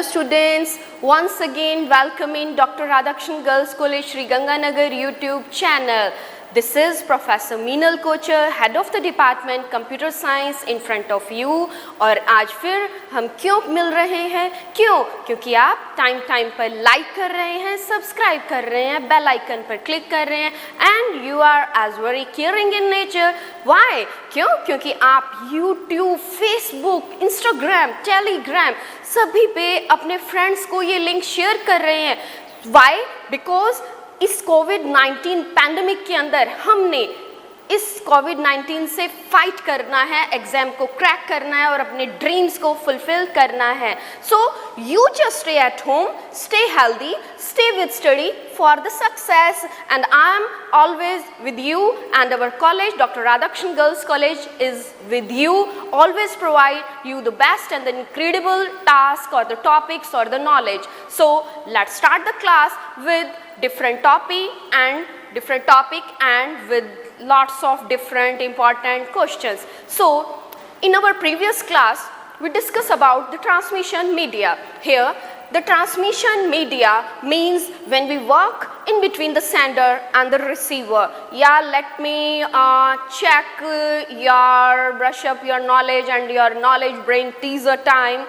Hello students, once again welcoming Dr. Radhakrishnan Girls College Sri Ganganagar YouTube channel. This is Professor Meenal Kochar, Head of the Department Computer Science in front of you. और आज फिर हम क्यों मिल रहे हैं? क्योंकि आप time पर लाइक कर रहे हैं, सब्सक्राइब कर रहे हैं, बेल आइकन पर क्लिक कर रहे हैं and you are as very caring in nature. Why? क्योंकि आप YouTube, Facebook, Instagram, Telegram सभी पे अपने फ्रेंड्स को ये लिंक शेयर कर रहे हैं. वाई? बिकॉज इस कोविड-19 पैंडमिक के अंदर हमने इस कोविड-19 से फाइट करना है, एग्जाम को क्रैक करना है और अपने ड्रीम्स को फुलफिल करना है. So you just stay at home, stay healthy, stay with study for the success and I am always with you and our college, Dr. Radhakrishnan Girls College is with you, always provide you the best and the incredible task or the topics or the knowledge. So let's start the class with different topic and with lots of different important questions. So in our previous class we discussed about the transmission media. Here the transmission media means when we work in between the sender and the receiver. Yeah, let me check brush up your knowledge and your knowledge brain teaser time.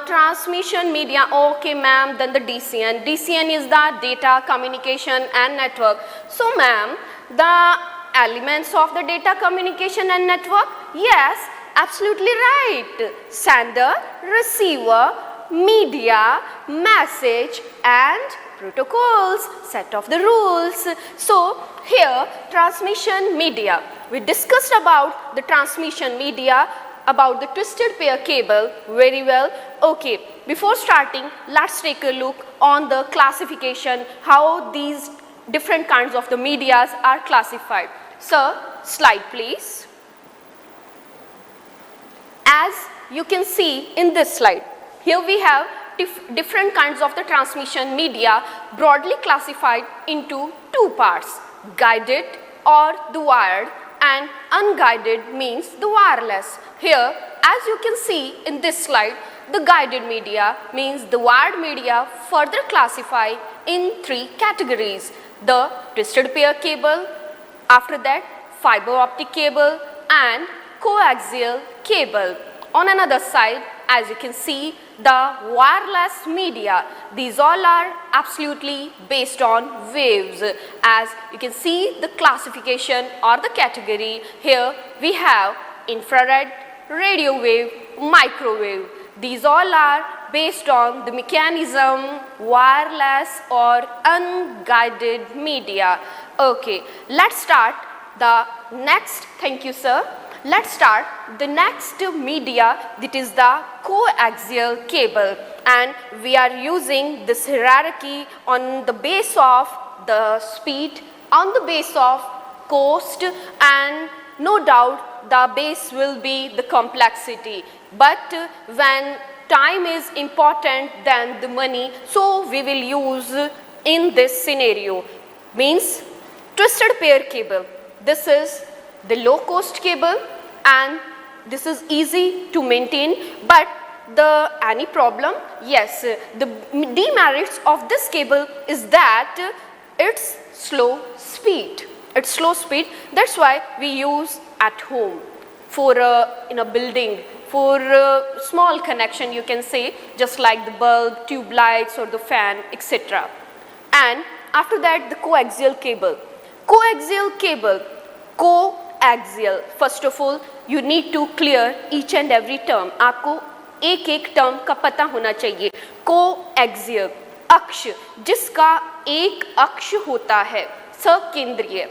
Transmission media, okay ma'am, then the DCN. DCN is the data communication and network. So ma'am, the elements of the data communication and network? Yes, absolutely right. Sender, receiver, media, message and protocols, set of the rules. So here transmission media, we discussed about the transmission media, about the twisted pair cable very well. Okay, before starting let's take a look on the classification, how these different kinds of the medias are classified. Sir, slide please. As you can see in this slide, here we have different kinds of the transmission media broadly classified into two parts, guided or the wired and unguided means the wireless. Here as you can see in this slide, the guided media means the wired media further classified in three categories: the twisted pair cable, after that fiber optic cable and coaxial cable. On another side, as you can see, the wireless media, these all are absolutely based on waves. As you can see the classification or the category, here we have infrared, radio wave, microwave. These all are based on the mechanism wireless or unguided media. Okay, let's start the next. Thank you sir. Let's start the next media, that is the coaxial cable, and we are using this hierarchy on the base of the speed, on the base of cost, and no doubt the base will be the complexity. But when time is important than the money, so we will use in this scenario. Means twisted pair cable, this is the low cost cable and this is easy to maintain, but any problem? Yes, the demerits of this cable is that it's slow speed. That's why we use at home for in a building, for small connection you can say, just like the bulb, tube lights or the fan, etc. And after that the coaxial cable. Coaxial, first of all you need to clear each and every term. आपको एक term का पता होना चाहिए. Coaxial, अक्ष, जिसका एक अक्ष होता है सकेंद्रीय.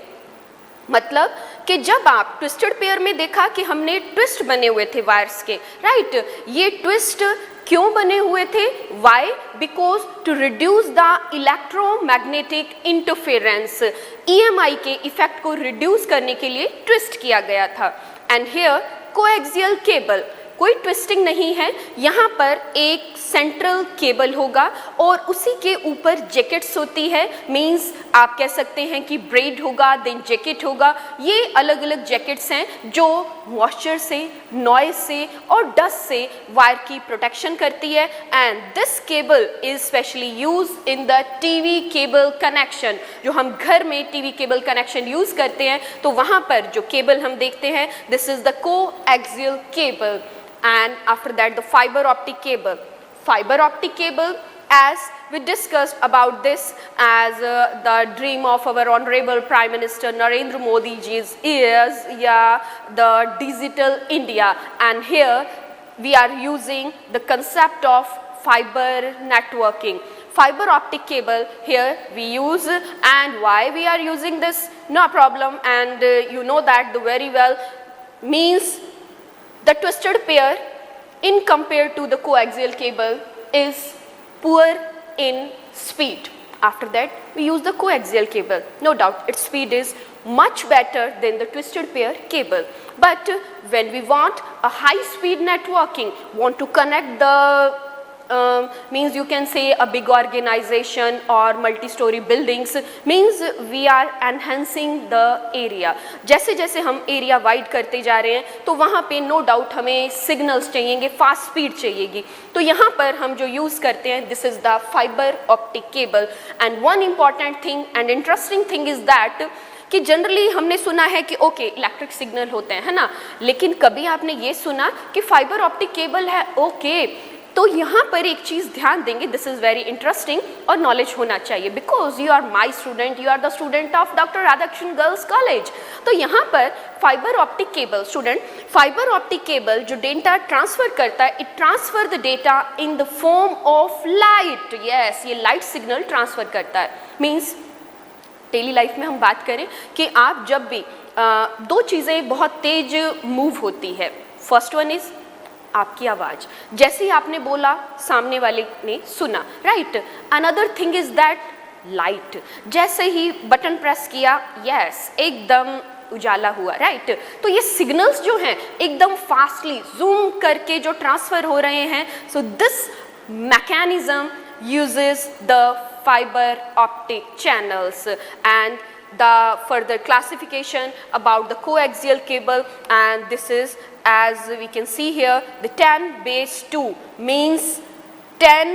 मतलब कि जब आप ट्विस्टेड पेयर में देखा कि हमने ट्विस्ट बने हुए थे वायर्स के, राइट. ये ट्विस्ट क्यों बने हुए थे? Why? Because to reduce the electromagnetic interference, EMI के इफेक्ट को रिड्यूस करने के लिए ट्विस्ट किया गया था. एंड हियर कोएक्सियल केबल, कोई ट्विस्टिंग नहीं है, यहाँ पर एक सेंट्रल केबल होगा और उसी के ऊपर जैकेट्स होती है, मींस आप कह सकते हैं कि ब्रेड होगा, देन जैकेट होगा। ये अलग अलग जैकेट्स हैं जो मॉइस्चर से, नॉइज से और डस्ट से वायर की प्रोटेक्शन करती है। And this cable is specially use in the TV cable connection. जो हम घर में टीवी केबल कनेक्शन यूज करते हैं तो वहां पर जो केबल हम देखते हैं, this is the coaxial cable. And after that the fibre optic cable. Fiber optic cable, as we discussed about this as the dream of our honorable Prime Minister Narendra Modi ji's is the digital India, and here we are using the concept of fiber networking. Fiber optic cable here we use, and why we are using this, no problem, and you know that very well, means the twisted pair in compared to the coaxial cable is poor in speed. After that we use the coaxial cable. No doubt its speed is much better than the twisted pair cable. But when we want a high speed networking, want to connect the means you can say a big organization or multi-story buildings, means we are enhancing the area. जैसे जैसे हम area wide करते जा रहे हैं तो वहाँ पे नो डाउट हमें सिग्नल्स चाहिएंगे, फास्ट स्पीड चाहिएगी। तो यहाँ पर हम जो यूज़ करते हैं, this is the fibre optic cable. And one important thing and interesting thing is that कि जनरली हमने सुना है कि ओके इलेक्ट्रिक सिग्नल होते हैं, है ना, लेकिन कभी आपने ये सुना कि फाइबर ऑप्टिक केबल है? ओके, तो यहाँ पर एक चीज़ ध्यान देंगे, दिस इज़ वेरी इंटरेस्टिंग और नॉलेज होना चाहिए, because you are my student, you are the student of doctor Radhakrishna girls college. तो यहाँ पर fibre optic cable, student, fibre optic cable जो डेटा ट्रांसफर करता है, it transfer the data in the form of light. Yes, ये light signal transfer करता है। Means daily life में हम बात करें कि आप जब भी दो चीज़ें बहुत तेज मूव होती है, फर्स्ट वन इज आपकी आवाज़, जैसे ही आपने बोला सामने वाले ने सुना, right. Another thing is that light, जैसे ही बटन प्रेस किया, यस, एकदम उजाला हुआ, राइट। तो ये सिग्नल्स जो हैं एकदम फास्टली जूम करके जो ट्रांसफर हो रहे हैं, so this mechanism uses the fiber optic channels. And the further classification about the coaxial cable, and this is, as we can see here, the 10 base 2 means 10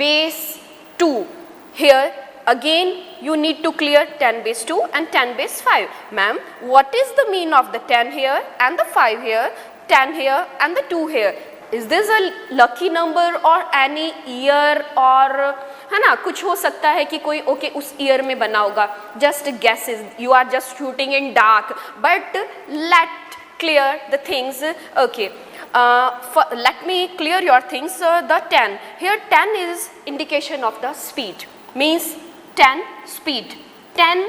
base 2. Here again you need to clear 10 base 2 and 10 base 5. Ma'am, what is the mean of the 10 here and the 5 here, 10 here and the 2 here? Is this a lucky number or any year, or है ना, कुछ हो सकता है कि कोई okay उस year में बना होगा, just guesses, you are just shooting in dark, but let clear the things. Okay, let me clear your things. The 10 here, 10 is indication of the speed, means 10 speed, 10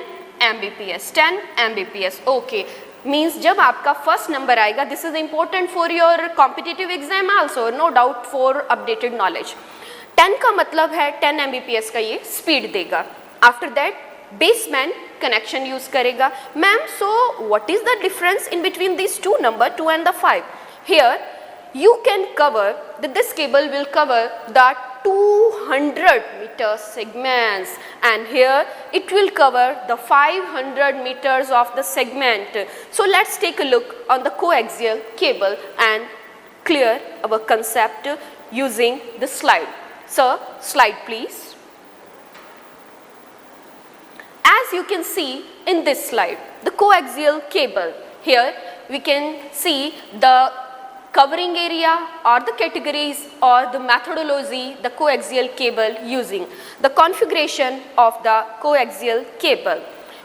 Mbps, 10 Mbps. Okay, means जब आपका first number आएगा, this is important for your competitive exam also, no doubt for updated knowledge. 10 का मतलब है 10 Mbps का ये speed देगा। After that baseband connection use करेगा। Ma'am, so what is the difference in between this two number, 2 and the 5? Here you can cover this cable will cover the 200 meter segments, and here it will cover the 500 meters of the segment. So let's take a look on the coaxial cable and clear our concept using the slide. Sir, slide please. As you can see in this slide, the coaxial cable, here we can see the covering area or the categories or the methodology the coaxial cable using, the configuration of the coaxial cable.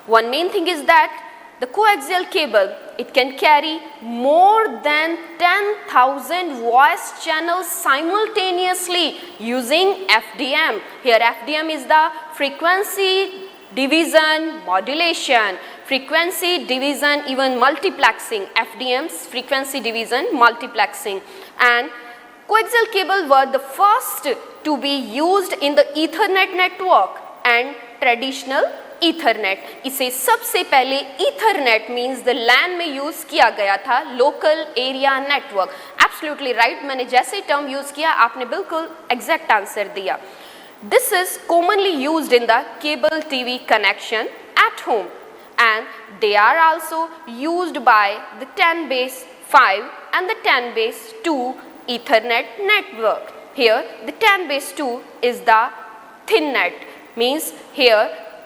One main thing is that the coaxial cable, it can carry more than 10,000 voice channels simultaneously using FDM. Here FDM is the frequency division modulation, frequency division even multiplexing, FDM's frequency division multiplexing. And coaxial cable were the first to be used in the Ethernet network and traditional Ethernet. इसे सबसे पहले Ethernet means the LAN में use किया गया था, local area network. Absolutely right, मैंने जैसे term use किया आपने बिल्कुल एग्जैक्ट आंसर दिया. This is commonly used in the cable TV connection at home and they are also used by the 10-base-5 and the 10-base-2 Ethernet network. Here the 10-base-2 is the thin net, means here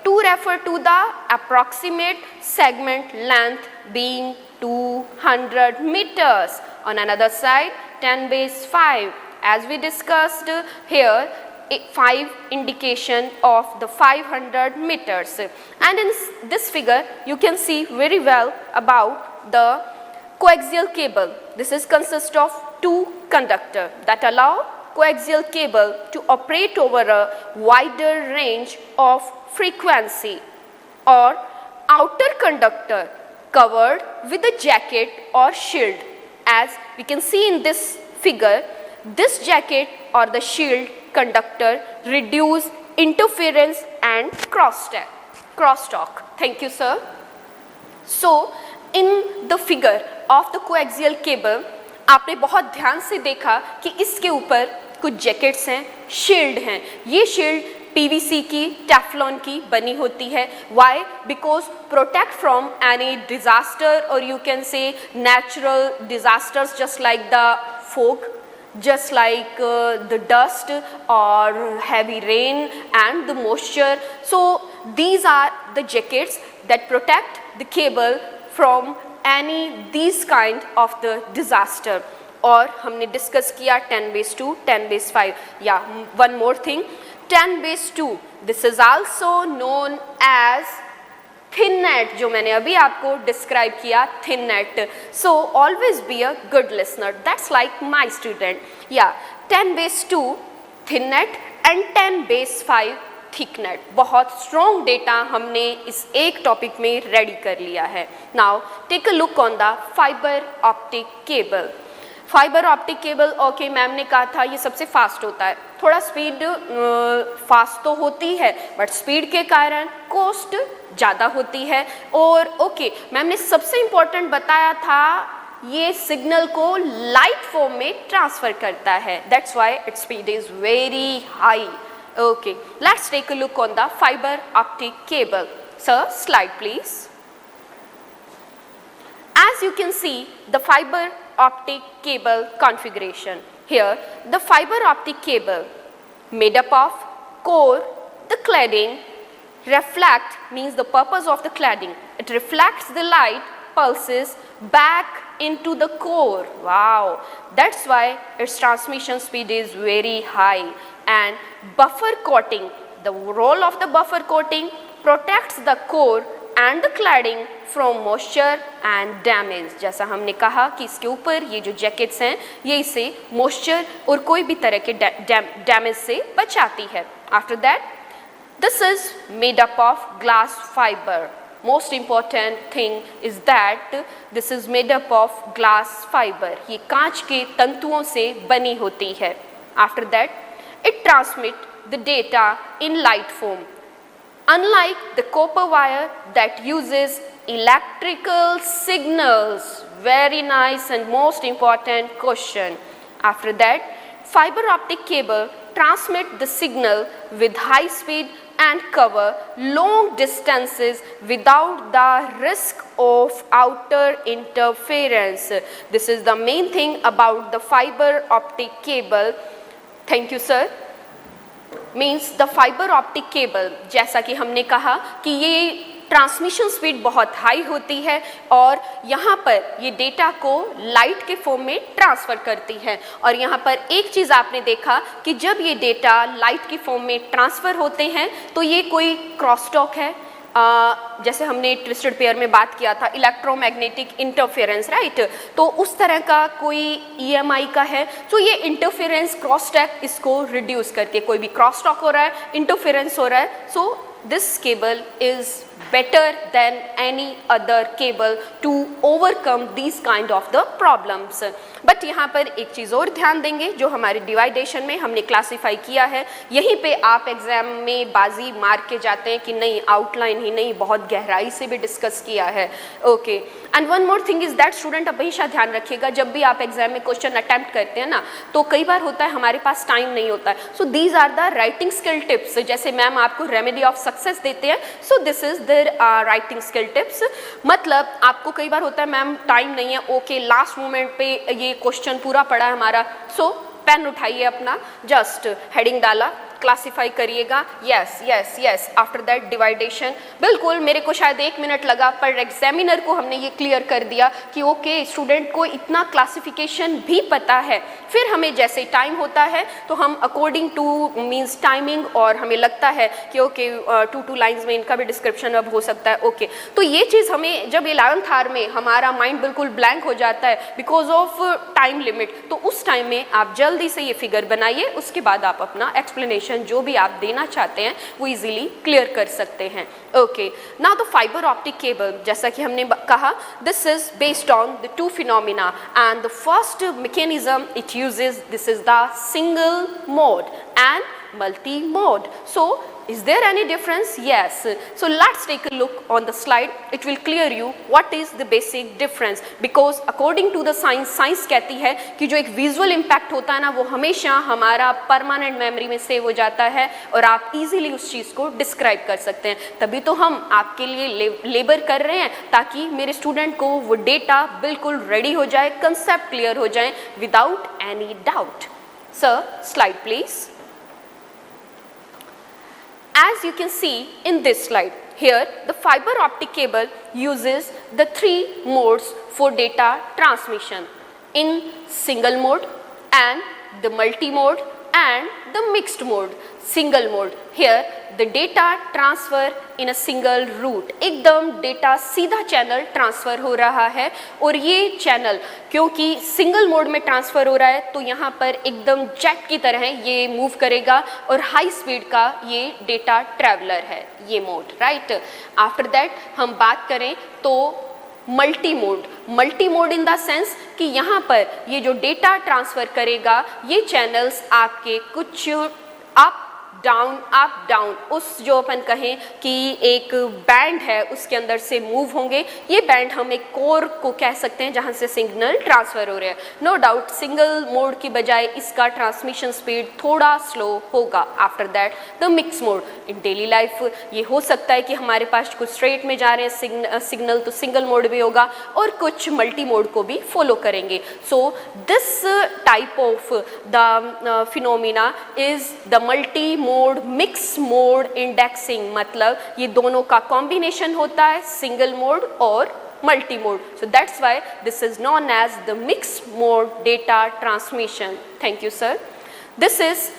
2 refer to the approximate segment length being 200 meters. On another side 10-base-5, as we discussed here, 5 indication of the 500 meters, and in this figure you can see very well about the coaxial cable. This is consist of 2 conductor that allow coaxial cable to operate over a wider range of frequency, or outer conductor covered with a jacket or shield. As we can see in this figure, this jacket or the shield conductor reduce interference and crosstalk. Thank you, sir. So in the figure of the coaxial cable, आपने बहुत ध्यान से देखा कि इसके ऊपर कुछ jackets हैं, शील्ड हैं. ये शील्ड PVC की, टेफ्लॉन की बनी होती है. Why? Because protect from any disaster, or you can say natural disasters, just like the fog, just like the dust or heavy rain and the moisture. So these are the jackets that protect the cable from any these kind of the disaster. और हमने discuss किया 10-base-2, 10-base-5. Yeah, one more thing, 10-base-2, this is also known as thin net, जो मैंने अभी आपको describe किया, thin net. So always be a good listener. That's like my student. Yeah, 10-base-2 thin net and 10-base-5 thick net. बहुत strong data हमने इस एक topic में रेडी कर लिया है. Now take a look on the fiber optic cable. Fibre optic cable, okay ma'am ने कहा था ये सबसे फास्ट होता है. थोड़ा स्पीड फास्ट तो होती है, बट स्पीड के कारण कॉस्ट ज़्यादा होती है. और ओके मैम ने सबसे इम्पोर्टेंट बताया था, ये सिग्नल को लाइट फॉर्म में ट्रांसफ़र करता है. That's why its speed is very high. Okay, let's take a look on the fibre optic cable. Sir, slide please. As you can see, the fiber optic cable configuration. Here, the fiber optic cable made up of core, the cladding, reflect means the purpose of the cladding. It reflects the light pulses back into the core. Wow, that's why its transmission speed is very high. And buffer coating, the role of the buffer coating protects the core and the cladding from moisture and damage. जैसा हमने कहा कि इसके ऊपर ये जो jackets हैं ये इसे moisture और कोई भी तरह के डैमेज से बचाती है. After that, this is made up of glass fiber. Most important thing is that this is made up of glass fiber. ये कांच के तंतुओं से बनी होती है. After that, it transmit the data in light form. Unlike the copper wire that uses electrical signals. Very nice and most important question. After that, fiber optic cable transmit the signal with high speed and cover long distances without the risk of outer interference. This is the main thing about the fiber optic cable. Thank you, sir. Means the fibre optic cable, जैसा कि हमने कहा कि ये transmission speed बहुत high होती है और यहाँ पर ये डेटा को लाइट के फॉर्म में ट्रांसफ़र करती है. और यहाँ पर एक चीज़ आपने देखा कि जब ये डेटा लाइट की फॉर्म में ट्रांसफ़र होते हैं तो ये कोई क्रॉसटॉक है, जैसे हमने ट्विस्टेड पेयर में बात किया था, इलेक्ट्रोमैग्नेटिक इंटरफेरेंस, राइट. तो उस तरह का कोई EMI का है, तो ये इंटरफेरेंस क्रॉसटॉक इसको रिड्यूस करके, कोई भी क्रॉसटॉक हो रहा है, इंटरफेरेंस हो रहा है, so this cable is better than any other cable to overcome these kind of the problems. But यहाँ पर एक चीज़ और ध्यान देंगे, जो हमारे डिवाइडेशन में हमने क्लासीफाई किया है, यहीं पे आप एग्जाम में बाजी मार के जाते हैं कि नहीं आउटलाइन ही नहीं, बहुत गहराई से भी डिस्कस किया है. Okay, and one more thing is that student, अब हमेशा ध्यान रखिएगा जब भी आप एग्जाम में क्वेश्चन अटेम्प्ट करते हैं ना, तो कई बार होता है हमारे पास टाइम नहीं होता है. So these are the writing skill tips. जैसे मैम आपको रेमेडी ऑफ सक्सेस देते हैं, so this is the writing skill tips. मतलब आपको कई बार होता है मैम टाइम नहीं है, ओके लास्ट मोमेंट पे ये क्वेश्चन पूरा पड़ा है हमारा, सो पेन उठाइए अपना, जस्ट हेडिंग डाला, क्लासिफाई करिएगा, yes yes yes, after that division. बिल्कुल मेरे को शायद 1 मिनट लगा, पर एग्जामिनर को हमने ये क्लियर कर दिया कि ओके स्टूडेंट को इतना क्लासिफिकेशन भी पता है. फिर हमें जैसे टाइम होता है तो हम अकॉर्डिंग टू मीन्स टाइमिंग, और हमें लगता है कि ओके 2 लाइन्स में इनका भी डिस्क्रिप्शन अब हो सकता है. ओके, तो ये चीज़ हमें जब 11th आवर में हमारा माइंड बिल्कुल ब्लैंक हो जाता है बिकॉज ऑफ टाइम लिमिट, तो उस टाइम में आप जल्दी से ये फिगर बनाइए, उसके बाद आप अपना एक्सप्लेनेशन जो भी आप देना चाहते हैं वो इजीली क्लियर कर सकते हैं. Okay, now the fibre optic cable, जैसा कि हमने कहा, this is based on the 2 phenomena, and the first mechanism it uses, this is the single mode and multi mode. So is there any difference? Yes. So let's take a look on the slide. It will clear you what is the basic difference, because according to the science कहती है कि जो एक visual impact होता है ना, वो हमेशा हमारा परमानेंट मेमोरी में सेव हो जाता है और आप इजीली उस चीज़ को डिस्क्राइब कर सकते हैं. तभी तो हम आपके लिए लेबर कर रहे हैं, ताकि मेरे स्टूडेंट को वो डेटा बिल्कुल रेडी हो जाए, कंसेप्ट क्लियर हो जाए without any doubt. Sir slide please. As you can see in this slide, here the fiber optic cable uses the 3 modes for data transmission, in single mode and the multi mode and the mixed mode. Single mode, here the data transfer in a single route, एकदम data सीधा channel transfer हो रहा है, और ये channel क्योंकि single mode में transfer हो रहा है तो यहाँ पर एकदम जेट की तरह ये मूव करेगा, और हाई स्पीड का ये डेटा ट्रैवलर है ये मोड, राइट. आफ्टर दैट हम बात करें तो multi mode in the sense कि यहाँ पर ये जो डेटा ट्रांसफ़र करेगा, ये चैनल्स आपके कुछ अप डाउन उस जो अपन कहें कि एक बैंड है उसके अंदर से मूव होंगे. ये बैंड हम एक कोर को कह सकते हैं जहाँ से सिग्नल ट्रांसफ़र हो रहे हैं. नो डाउट सिंगल मोड की बजाय इसका ट्रांसमिशन स्पीड थोड़ा स्लो होगा. After that the mix mode, in daily life ये हो सकता है कि हमारे पास कुछ स्ट्रेट में जा रहे हैं सिग्नल, तो सिंगल मोड भी होगा, और कुछ मल्टी मोड को भी फॉलो करेंगे. So this type of the phenomena is the multi mode mix mode indexing. मतलब ये दोनों का कॉम्बिनेशन होता है, सिंगल मोड और multi mode. So that's why this is known as the mix mode data transmission. Thank you sir. This is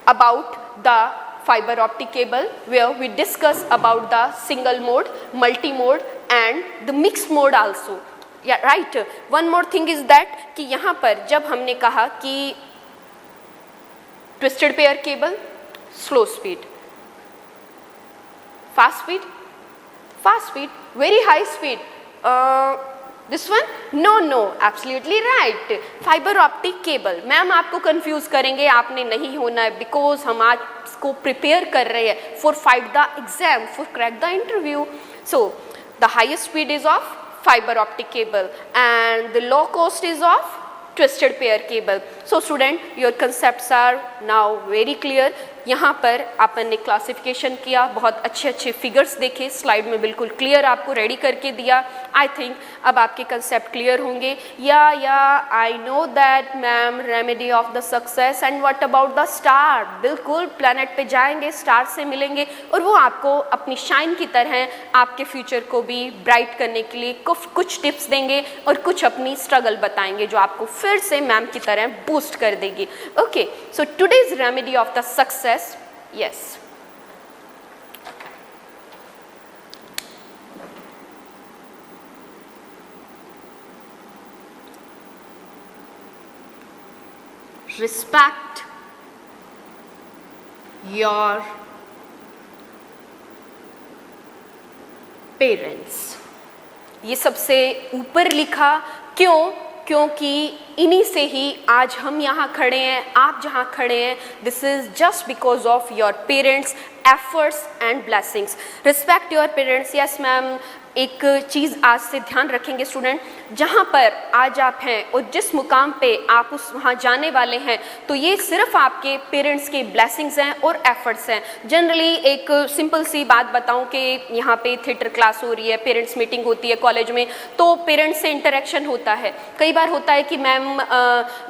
about the fiber optic cable where we discuss about the single mode, multi mode and the mixed mode also. Yeah, right. One more thing is that कि यहाँ पर जब हमने कहा कि twisted pair cable, slow speed, fast speed, very high speed. This one? No, absolutely right. Fibre optic cable, ma'am आपको confuse करेंगे, आपने नहीं होना है, बिकॉज हम आज इसको प्रिपेयर कर रहे हैं for fight the exam, for crack the interview. So the highest speed is of fibre optic cable and the low cost is of twisted pair cable. So student, your concepts are now very clear. यहाँ पर अपन ने classification किया, बहुत अच्छे अच्छे figures देखे, slide में बिल्कुल क्लियर आपको रेडी करके दिया. आई थिंक अब आपके कंसेप्ट क्लियर होंगे. या I know that ma'am remedy of the success and what about the star. बिल्कुल प्लैनेट पे जाएंगे, स्टार से मिलेंगे, और वो आपको अपनी शाइन की तरह आपके फ्यूचर को भी ब्राइट करने के लिए कुछ टिप्स देंगे और कुछ अपनी स्ट्रगल बताएंगे जो आपको फिर से मैम की तरह बूस्ट कर देगी. Okay, so today's remedy of the success. Yes. Respect your parents, ये सबसे ऊपर लिखा क्यों? क्योंकि इन्हीं से ही आज हम यहाँ खड़े हैं, आप जहाँ खड़े हैं, this is just because of your parents efforts and blessings. Respect your parents. Yes ma'am, एक चीज़ आज से ध्यान रखेंगे स्टूडेंट, जहाँ पर आज आप हैं और जिस मुकाम पे आप उस वहाँ जाने वाले हैं, तो ये सिर्फ आपके पेरेंट्स के ब्लेसिंग्स हैं और एफर्ट्स हैं। जनरली एक सिंपल सी बात बताऊँ कि यहाँ पे थिएटर क्लास हो रही है, पेरेंट्स मीटिंग होती है कॉलेज में, तो पेरेंट्स से इंटरेक्शन होता है। कई बार होता है कि मैम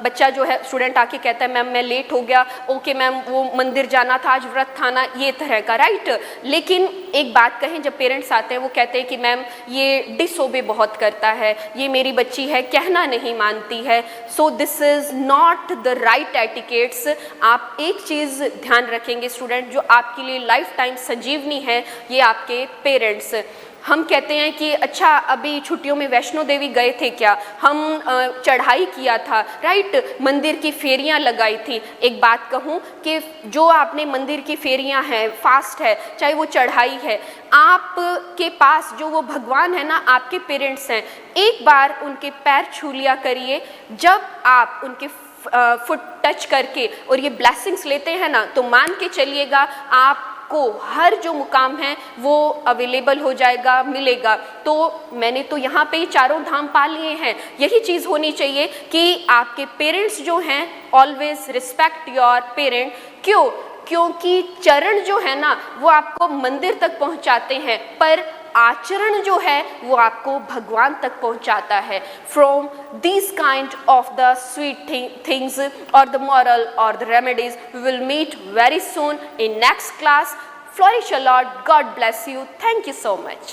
बच्चा जो है स्टूडेंट आके कहता है मैम मैं लेट हो गया, ओके मैम वो मंदिर जाना था, आज व्रत था ना, ये तरह का, राइट। लेकिन एक बात कहें, जब पेरेंट्स आते हैं वो कहते हैं कि मैम ये डिसओबे बहुत करता है, ये मेरी बच्ची है कहना नहीं मानती है। So this is not the right etiquettes. आप एक चीज़ ध्यान रखेंगे स्टूडेंट, जो आपके लिए लाइफ टाइम संजीवनी है, ये आपके पेरेंट्स। हम कहते हैं कि अच्छा अभी छुट्टियों में वैष्णो देवी गए थे क्या, हम चढ़ाई किया था, राइट, मंदिर की फेरियां लगाई थी। एक बात कहूँ कि जो आपने मंदिर की फेरियां हैं, फास्ट है, चाहे वो चढ़ाई है, आपके पास जो वो भगवान है ना, आपके पेरेंट्स हैं, एक बार उनके पैर छू लिया करिए। जब आप उनके फुट टच करके और ये ब्लेसिंग्स लेते हैं ना, तो मान के चलिएगा आप को हर जो मुकाम है वो अवेलेबल हो जाएगा, मिलेगा। तो मैंने तो यहाँ पे चारों धाम पा लिए हैं। यही चीज़ होनी चाहिए कि आपके पेरेंट्स जो हैं, ऑलवेज रिस्पेक्ट योर पेरेंट। क्यों? क्योंकि चरण जो है ना वो आपको मंदिर तक पहुँचाते हैं, पर आचरण जो है वो आपको भगवान तक पहुंचाता है। From this kind of the sweet things और द मॉरल और the remedies, we will meet very soon in next class. Flourish a lot. God bless you. Thank you so much.